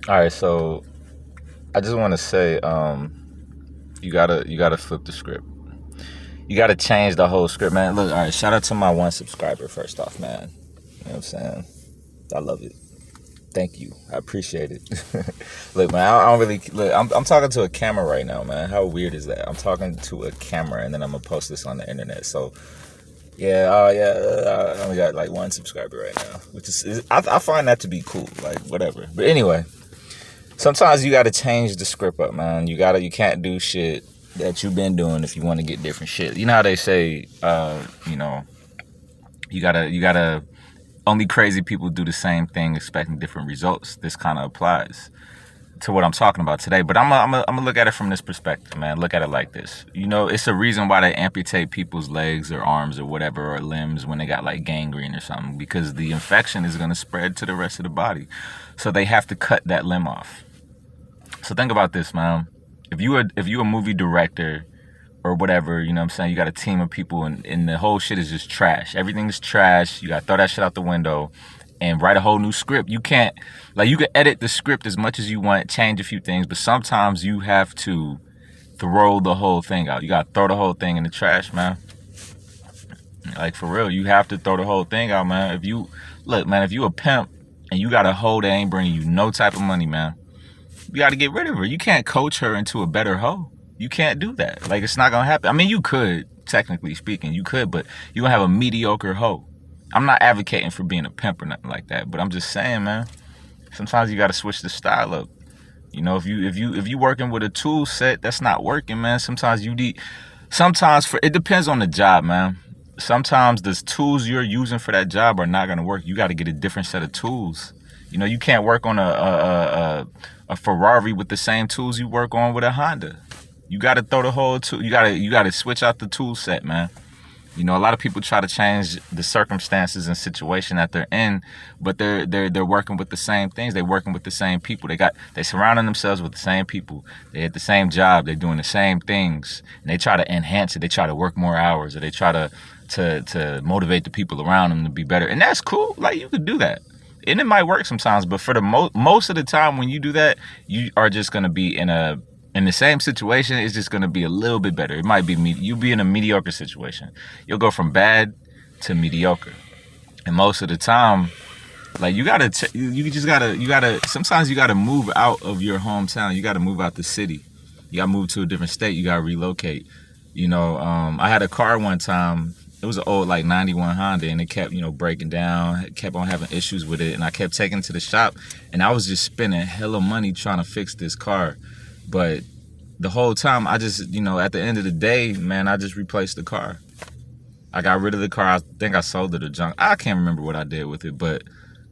All right, so I just want to say, you gotta flip the script. You gotta change the whole script, man. Look, all right. Shout out to my one subscriber first off, man. You know what I'm saying? I love it. Thank you. I appreciate it. Look, man, I don't really look. I'm talking to a camera right now, man. How weird is that? I'm talking to a camera, and then I'm gonna post this on the internet. So yeah, I only got like one subscriber right now, which I find that to be cool. Like whatever. But anyway, sometimes you gotta change the script up, man. You can't do shit that you've been doing if you want to get different shit. You know how they say, you gotta only crazy people do the same thing expecting different results. This kind of applies to what I'm talking about today. But I'm gonna look at it from this perspective, man. Look at it like this. You know, it's a reason why they amputate people's legs or arms or whatever or limbs when they got like gangrene or something, because the infection is gonna spread to the rest of the body. So they have to cut that limb off. So think about this, man. If you a movie director or whatever, you know what I'm saying, you got a team of people and the whole shit is just trash. Everything's trash. You gotta throw that shit out the window and write a whole new script. You can't, like, you can edit the script as much as you want, change a few things, but sometimes you have to throw the whole thing out. You gotta throw the whole thing in the trash, man. Like, for real, you have to throw the whole thing out, man. If you, look, man, if you a pimp and you got a hoe that ain't bringing you no type of money, man, you got to get rid of her. You can't coach her into a better hoe. You can't do that. Like, it's not gonna happen. I mean, you could, technically speaking, you could, but you gonna have a mediocre hoe. I'm not advocating for being a pimp or nothing like that, but I'm just saying, man. Sometimes you got to switch the style up. You know, if you working with a tool set that's not working, man. Sometimes you need. Sometimes it depends on the job, man. Sometimes the tools you're using for that job are not gonna work. You got to get a different set of tools. You know, you can't work on a Ferrari with the same tools you work on with a Honda. You got to throw the whole tool. You got to switch out the tool set, man. You know, a lot of people try to change the circumstances and situation that they're in, but they're working with the same things. They're working with the same people. They surrounding themselves with the same people. They at the same job. They're doing the same things, and they try to enhance it. They try to work more hours, or they try to motivate the people around them to be better. And that's cool. Like, you could do that. And it might work sometimes, but for the most of the time when you do that, you are just gonna be in the same situation. It's just gonna be a little bit better. It might be you be in a mediocre situation. You'll go from bad to mediocre, and most of the time, like, you gotta. Sometimes you gotta move out of your hometown. You gotta move out the city. You gotta move to a different state. You gotta relocate. You know, I had a car one time. It was an old like '91 Honda, and it kept breaking down. It kept on having issues with it, and I kept taking it to the shop, and I was just spending hella money trying to fix this car. But the whole time, I just, at the end of the day, man, I just replaced the car. I got rid of the car. I think I sold it to junk. I can't remember what I did with it, but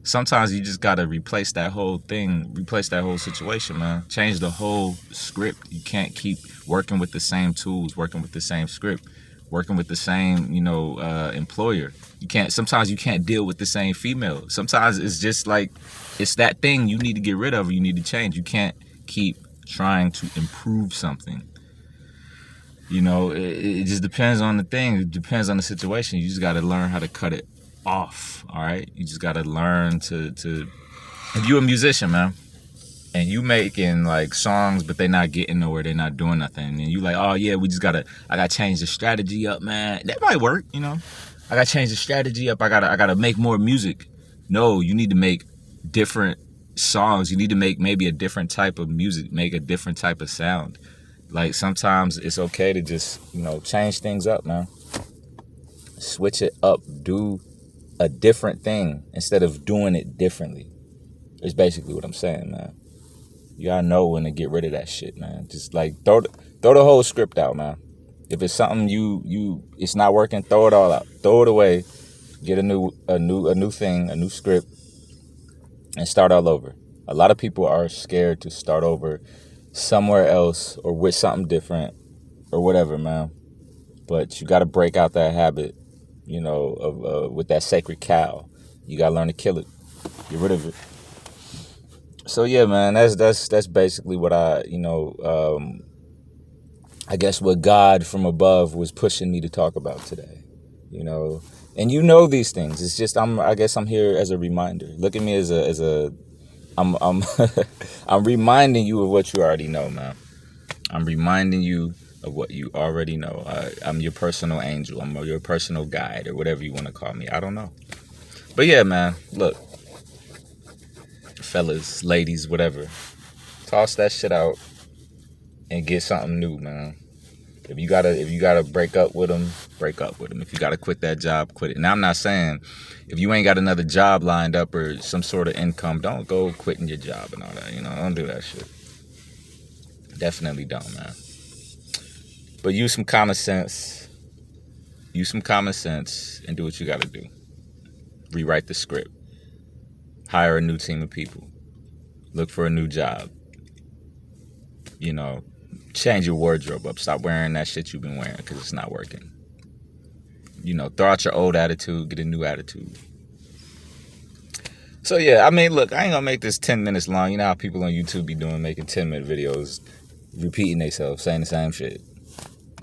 sometimes you just gotta replace that whole thing, replace that whole situation, man. Change the whole script. You can't keep working with the same tools, working with the same script, working with the same, employer. You can't. Sometimes you can't deal with the same female. Sometimes it's just like it's that thing you need to get rid of, or you need to change. You can't keep trying to improve something. It just depends on the thing. It depends on the situation. You just got to learn how to cut it off. All right. You just got to learn to. If you a musician, man, and you making like songs, but they not getting nowhere, they not doing nothing, and you like, oh yeah, I gotta change the strategy up, man. That might work. I gotta change the strategy up. I gotta make more music. No, you need to make different songs. You need to make maybe a different type of music, make a different type of sound. Like, sometimes it's okay to just, change things up, man. Switch it up. Do a different thing instead of doing it differently. It's basically what I'm saying, man. You gotta know when to get rid of that shit, man. Just like throw the whole script out, man. If it's something it's not working, throw it all out. Throw it away. Get a new thing, a new script, and start all over. A lot of people are scared to start over somewhere else or with something different or whatever, man. But you got to break out that habit, of with that sacred cow. You got to learn to kill it, get rid of it. So yeah, man, that's basically what I guess what God from above was pushing me to talk about today. And these things. It's just I guess I'm here as a reminder. Look at me as a I'm I'm reminding you of what you already know, man. I'm reminding you of what you already know. I'm your personal angel. I'm your personal guide, or whatever you want to call me. I don't know. But yeah, man, look, fellas, ladies, whatever, toss that shit out and get something new, man. If you gotta break up with them, break up with them. If you gotta quit that job, quit it. Now I'm not saying if you ain't got another job lined up or some sort of income, don't go quitting your job and all that. Don't do that shit. Definitely don't, man. But use some common sense. Use some common sense and do what you gotta do. Rewrite the script. Hire a new team of people. Look for a new job. Change your wardrobe up. Stop wearing that shit you've been wearing because it's not working. Throw out your old attitude, get a new attitude. So yeah, I mean, look, I ain't gonna make this 10 minutes long. You know how people on YouTube be doing, making 10-minute videos, repeating themselves, saying the same shit.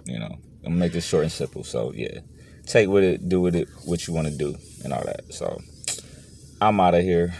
I'm gonna make this short and simple. So yeah, take with it, do with it what you want to do, and all that. So I'm out of here.